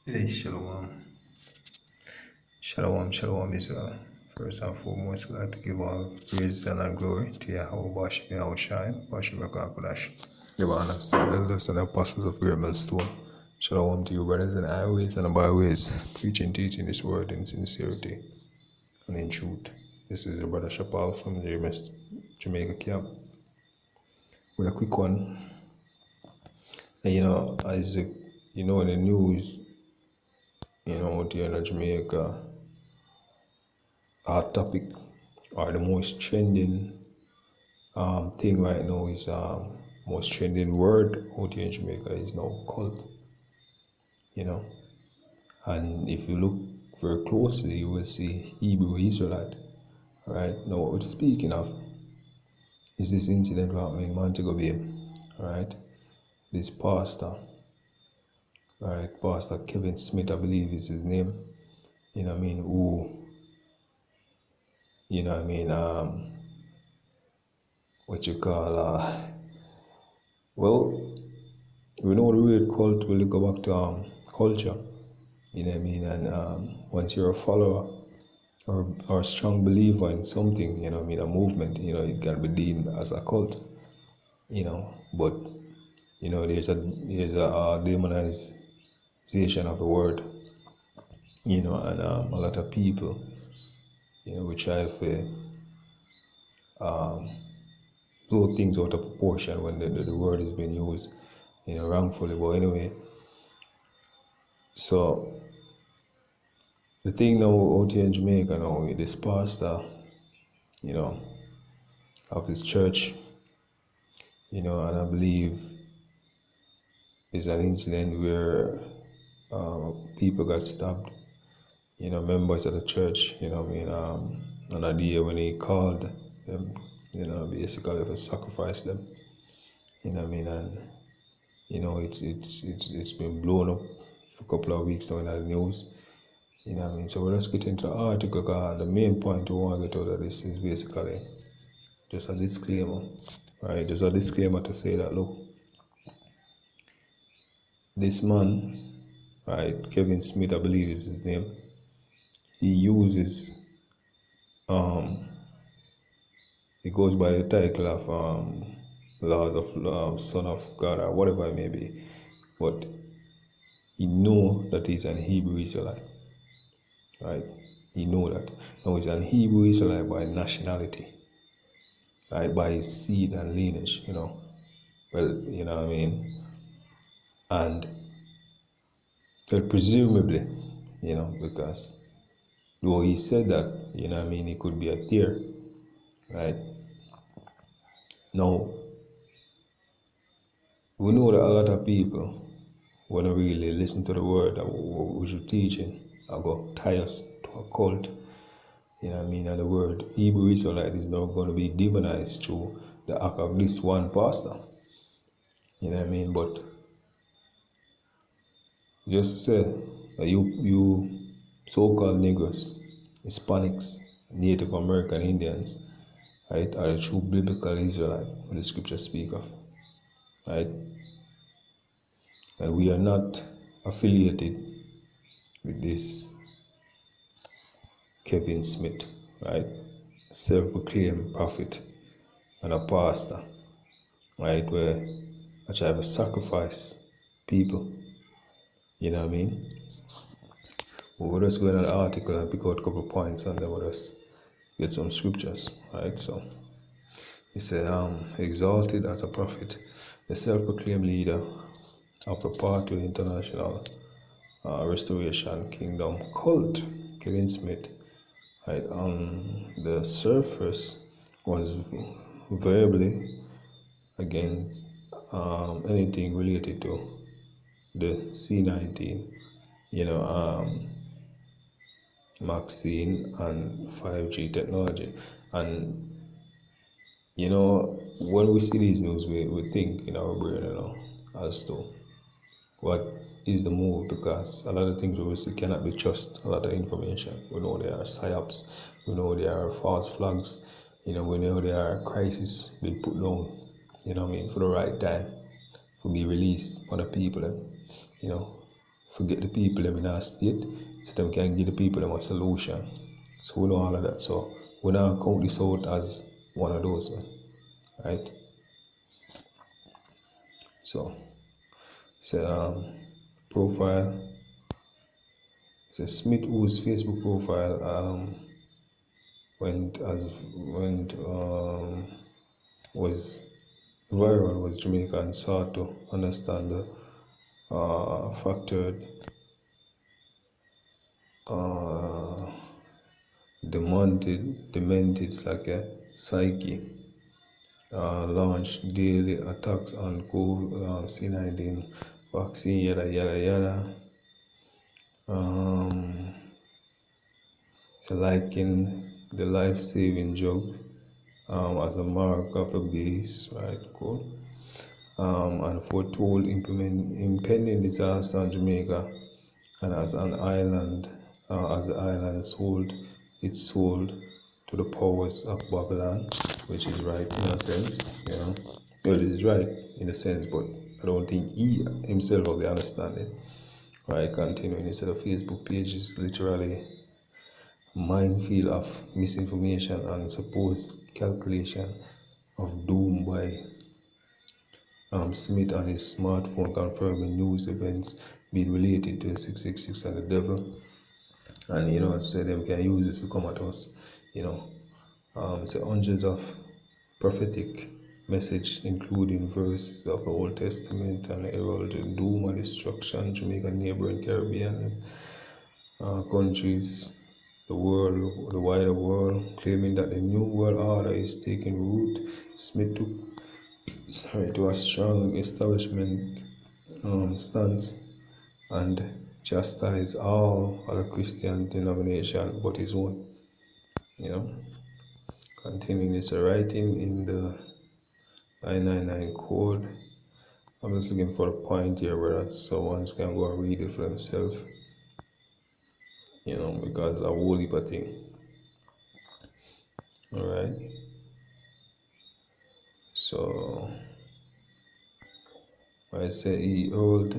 Hey, shalom, Israel. First and foremost, we'd like to give all praise and glory to Yahweh Bash, Yahweh Shine, Bash Kodash. Give honor to the elders and apostles of Great Millstone. Shalom to you, brothers in the highways and the byways, preaching, teaching this word in sincerity and in truth. This is your brother Shapal from the Jamaica camp with a quick one. And as you know, in the news, out here in Jamaica, our topic or the most trending thing right now is most trending word out here in Jamaica is now cult, you know. And if you look very closely, you will see Hebrew Israelite. Right now, what we're speaking of is this incident happening in Montego Bay. Right, this pastor, right, Pastor Kevin Smith, I believe is his name. Who, what you call well, we know the word cult will go back to culture, and once you're a follower or a strong believer in something, a movement, it can be deemed as a cult, but there's a demonization of the word, and a lot of people, we try to blow things out of proportion when the word is being used, wrongfully. But anyway, so the thing now out here in Jamaica now, this pastor, of this church, and I believe it's an incident where people got stabbed, members of the church, on a day when he called them, basically to sacrifice them, and it's been blown up for a couple of weeks now in the news. So let's get into the article, because the main point we want to get out of this is basically just a disclaimer, right? Just a disclaimer to say that, look, this man, right, Kevin Smith, I believe is his name, he uses, he goes by the title of Laws of Son of God or whatever it may be, but he know that he's an Hebrew Israelite, right? He know that. Now he's an Hebrew Israelite by nationality, right, by his seed and lineage, well, and well, presumably, because though he said that, he could be a tear, right? Now, we know that a lot of people want to really listen to the word that we should teaching, I go tie us to a cult, and the word Hebrew Israelite is now going to be demonized through the act of this one pastor, but just to say that you so-called Negroes, Hispanics, Native American Indians, right, are the true biblical Israelite what the scriptures speak of, right? And we are not affiliated with this Kevin Smith, right? Self-proclaimed prophet and a pastor, right? Where I try to sacrifice people, But we'll just go in an article and pick out a couple of points and then we'll just get some scriptures, right? So he said, exalted as a prophet, the self-proclaimed leader of the Pathway International Restoration Kingdom cult, Kevin Smith, right, on the surface was verbally against anything related to the C19, vaccine and 5G technology. And when we see these news, we think in our brain, as to what is the move, because a lot of things we see cannot be trusted, a lot of information. We know there are psyops, we know there are false flags, we know there are crises being put down, for the right time, to be released for the people, forget the people them in our state, so them can give the people them a solution. So we know all of that. So we now count this out as one of those, man. Right? So profile. So Smith, whose Facebook profile went was viral, was Jamaica, and sought to understand the factored demented like a psyche, launched daily attacks on COVID-19 vaccine, yada yada yada. So liking the life-saving drug as a mark of the beast, right? Cool. And foretold impending disaster on Jamaica, and as the island sold to the powers of Babylon, which is right in a sense, you know. Well, it is right in a sense, but I don't think he himself will understand it. Right, continuing, instead of Facebook page is literally minefield of misinformation and supposed calculation of doom by Smith on his smartphone, confirming news events being related to 666 and the devil. And you know, so them can use this to come at us, you know. So hundreds of prophetic message, including verses of the Old Testament and heralded doom and destruction, Jamaica, neighboring Caribbean countries, the world, the wider world, claiming that the new world order is taking root. Smith took to a strong establishment stance and chastise all other Christian denomination but his own. You know, continuing his writing in the 999 code. I'm just looking for a point here where someone can go and read it for themselves. You know, because a whole heap of thing. Alright. So I say he held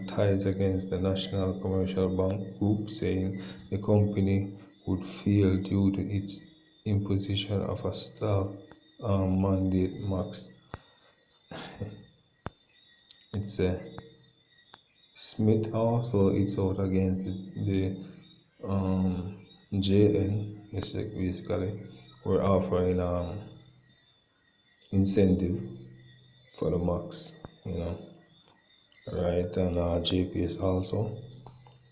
ties against the National Commercial Bank Group, saying the company would fail due to its imposition of a staff mandate max. It's a Smith also it's out against the JN, basically, we're offering incentive for the max, you know, right? And JPS also,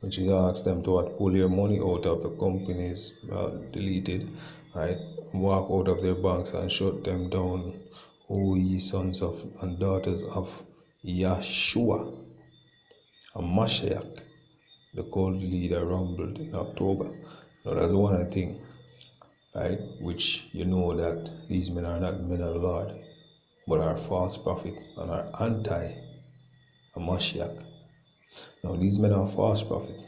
which is ask them to pull your money out of the companies deleted, right? Walk out of their banks and shut them down. O ye sons of and daughters of Yahshua, a Mashiach, the cult leader rumbled in October. Now that's one thing, right? Which you know that these men are not men of the Lord, but are false prophet and are anti a Mashiach. Now these men are false prophet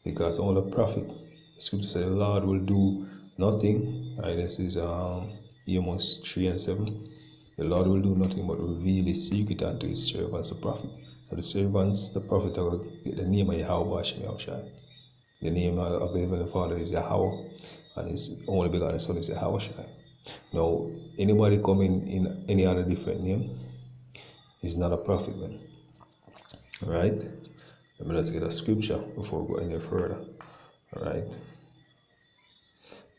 because all the prophet, the scripture says the Lord will do nothing. Right? This is Amos 3:7. The Lord will do nothing but reveal his secret unto his servants, the prophet. So the servants, the prophet, will get the name of Yahweh Shai. The name of the Heavenly Father is Yahweh, and his only begotten Son is Yahweh Shai. Now, anybody coming in any other different name is not a prophet, man. Alright? Let me just get a scripture before we go any further. Alright?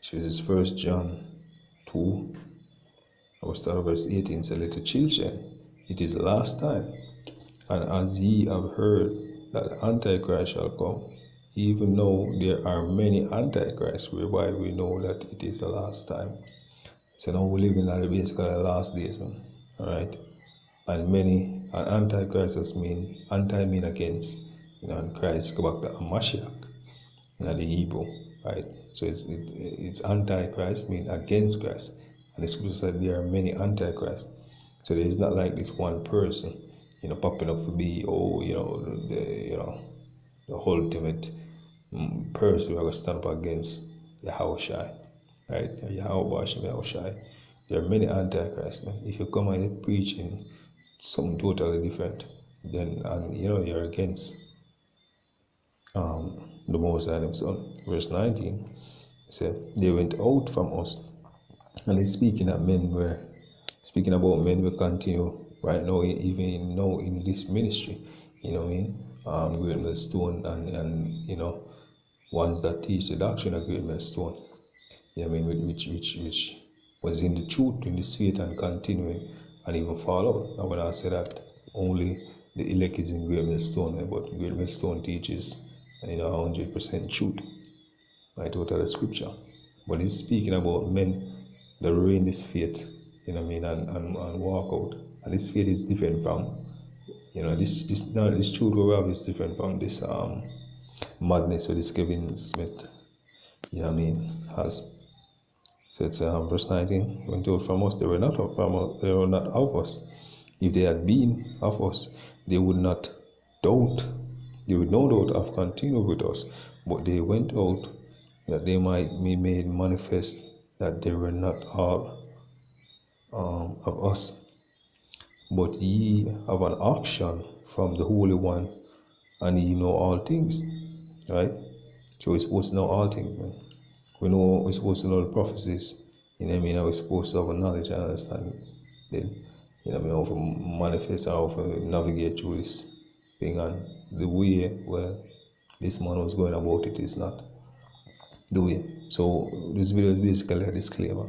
This is 1 John 2. I will start verse 18. Say, little children, it is the last time. And as ye have heard that the Antichrist shall come, even though there are many Antichrists, whereby we know that it is the last time. So now we live in basically the last days, man. Alright? And Antichrists mean, anti mean against, you know, and Christ go back to Mashiach, you know, the Hebrew, right? So it's Antichrist mean against Christ. And the scripture said there are many Antichrists. So it's not like this one person, you know, popping up to be, the ultimate person who are going to stand up against Yahushua, right? Yahushua. There are many Antichrists, man. If you come and you're preaching something totally different, then, and you know, you're against the Most High Himself. Verse 19, he said, they went out from us. And he's speaking that men were speaking about men will continue right now, even now in this ministry. You know what I mean? Great Millstone and ones that teach the doctrine of Great Millstone. You know what I mean? Which was in the truth, in this faith, and continuing and even fall out. Now when I say that only the elect is in Great Millstone, but Great Millstone teaches 100% truth, right, out of the scripture. But he's speaking about men that were in this faith, you know what I mean, and walk out. And this faith is different from, this truth we have is different from this madness with this Kevin Smith, you know what I mean, has. So it's verse 19, went out from us, they were not from us, they were not of us. If they had been of us, they would not doubt, they would no doubt have continued with us, but they went out that they might be made manifest that they were not all of us. But ye have an auction from the Holy One, and ye know all things, right? So we're supposed to know all things, man. We know we're supposed to know the prophecies, you know what I mean? We're supposed to have a knowledge and understanding, then, you know what I mean, how to manifest and how to navigate through this thing. And the way, well, this man was going about it is not the way. So this video is basically a disclaimer,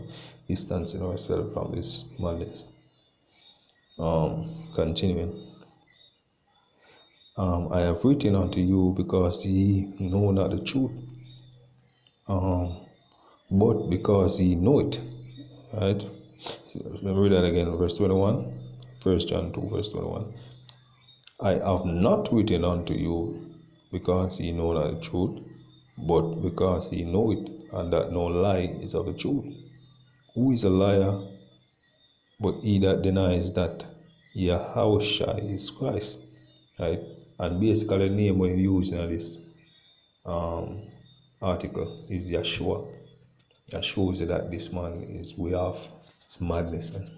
distancing ourselves from this madness. Continuing. I have written unto you because ye know not the truth, but because ye know it. Right? Let me read that again, verse 21. 1 John 2, verse 21. I have not written unto you because ye know not the truth, but because ye know it, and that no lie is of the truth. Who is a liar but he that denies that Yahushua is Christ? Right? And basically the name we're using in this article is Yeshua. That shows you that this man is way off. It's madness, man.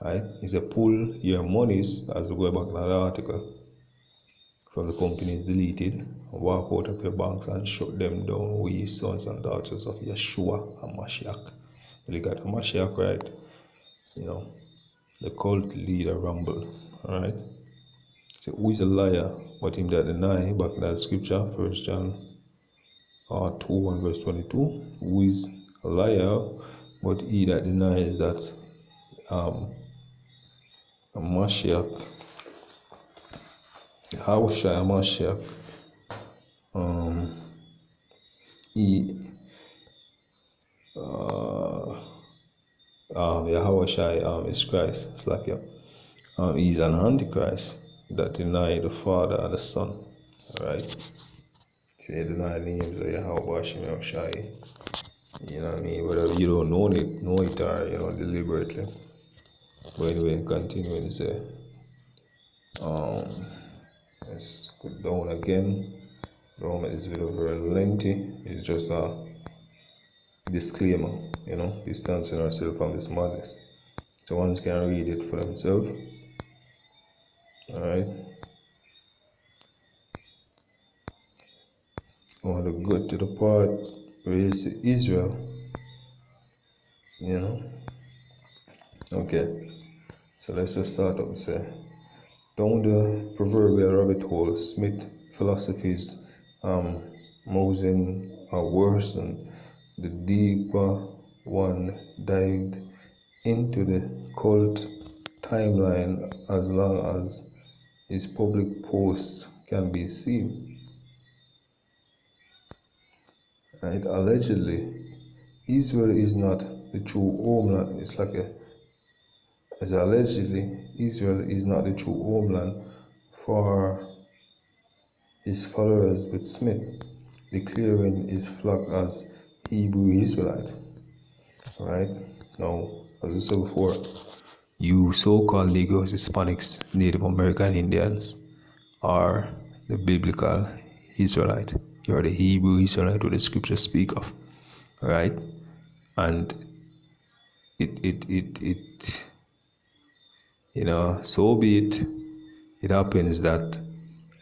Right? It's a pull your monies, as we go back in the article, from the companies deleted, walk out of your banks and shut them down, we sons and daughters of Yeshua and Mashiach. You got Mashiach, right? The cult leader rumble. Alright? So who is a liar but him that deny, back in that scripture, 1 John 2 and verse 22. Who is a liar but he that denies that Mashiach, Yahushua Mashiach, Yahushua is Christ. It's like he's an antichrist that deny the Father and the Son. Alright? So they deny the names of Yahweh Shai. You know what I mean? Whether you don't know it or deliberately. But anyway, continuing to say, let's go down again. Don't make this video very lengthy. It's just a disclaimer, distancing ourselves from this madness. So ones can read it for themselves. Alright. I want to go to the part where it's Israel. Okay. So let's just start up and say, down the proverbial rabbit hole, Smith philosophies, Mosen are worse, and the deeper one dived into the cult timeline as long as his public posts can be seen. Right? Allegedly, Israel is not the true homeland. Allegedly, Israel is not the true homeland for his followers, with Smith declaring his flock as Hebrew Israelite. Right? Now, as I said before, you so-called Negroes, Hispanics, Native American Indians are the biblical Israelite. You are the Hebrew Israelite who the scriptures speak of. Right? And so be it. It happens that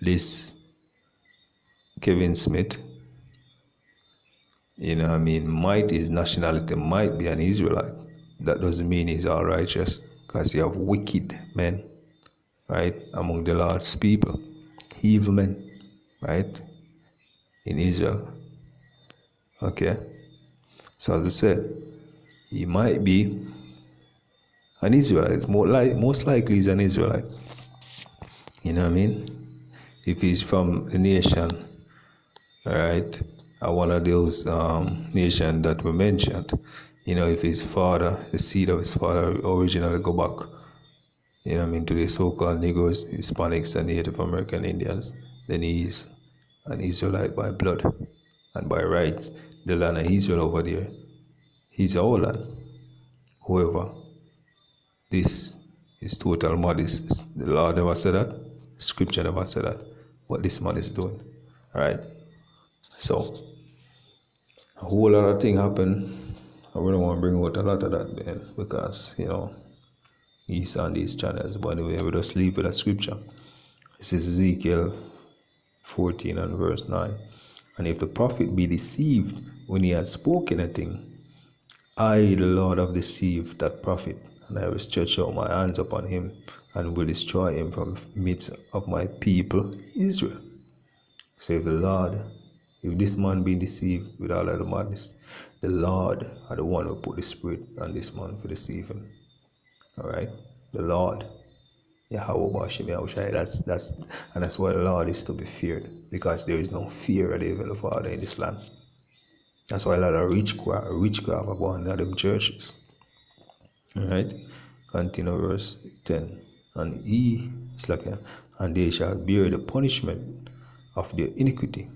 this Kevin Smith, might, his nationality might be an Israelite. That doesn't mean he's all righteous, because you have wicked men, right, among the Lord's people, evil men, right, in Israel. Okay, so as I said, he might be an Israelite. Most likely he's an Israelite. You know what I mean? If he's from a nation, all right, one of those nations that were mentioned, if his father, the seed of his father originally go back, to the so-called Negroes, Hispanics, and Native American Indians, then he is an Israelite by blood and by rights. The land of Israel over there, he's our land. However, this is total madness. The Lord never said that. Scripture never said that. What this man is doing. Alright? So, a whole lot of things happen. I really want to bring out a lot of that, man, because, he's on these channels. But anyway, we just leave with a scripture. This is Ezekiel 14 and verse 9. And if the prophet be deceived when he has spoken a thing, I, the Lord, have deceived that prophet, and I will stretch out my hands upon him, and will destroy him from the midst of my people Israel. So if this man be deceived with all of the madness, the Lord are the one who put the spirit on this man for deceive him. Alright? The Lord. Yahweh Bashem Yahushai. That's why the Lord is to be feared, because there is no fear of the Heavenly Father in this land. That's why a lot of witchcraft are going on in them churches. Alright? Continue verse 10. And they shall bear the punishment of their iniquity.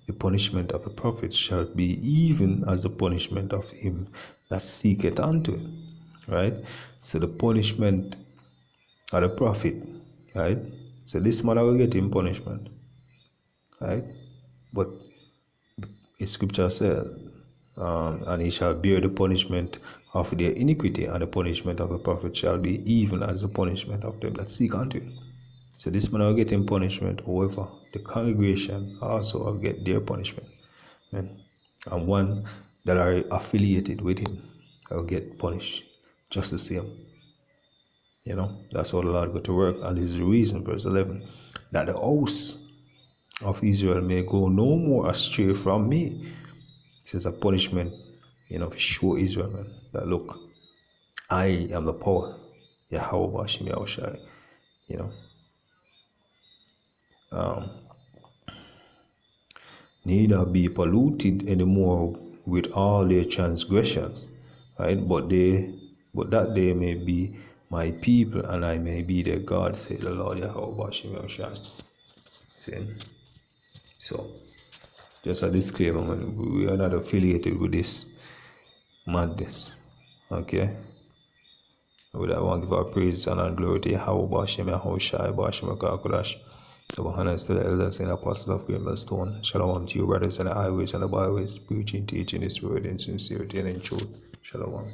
The punishment of the prophet shall be even as the punishment of him that seeketh unto it. Right? So the punishment of the prophet, right? So this man will get him punishment. Right? But the scripture said, and he shall bear the punishment of their iniquity, and the punishment of the prophet shall be even as the punishment of them that seek unto it. So this man will get him punishment. However, the congregation also will get their punishment. And one that are affiliated with him will get punished just the same. That's how the Lord got to work. And this is the reason, verse 11, that the house of Israel may go no more astray from me. This is a punishment, to show Israel, man, that look, I am the power. Yahweh Bashem Yahushai. Neither be polluted anymore with all their transgressions, right? But that they may be my people, and I may be their God, said the Lord Yahweh Bashem Yahushai. So, just a disclaimer, man, we are not affiliated with this madness, okay? With that, I want to give our praise and glory to Yahweh Bashem Yahushai Bashem Yahushai. The honors to the elders and apostles of Great Millstone. Shalom to you, brothers in the highways and the byways, preaching, teaching this word in sincerity and in truth. Shalom.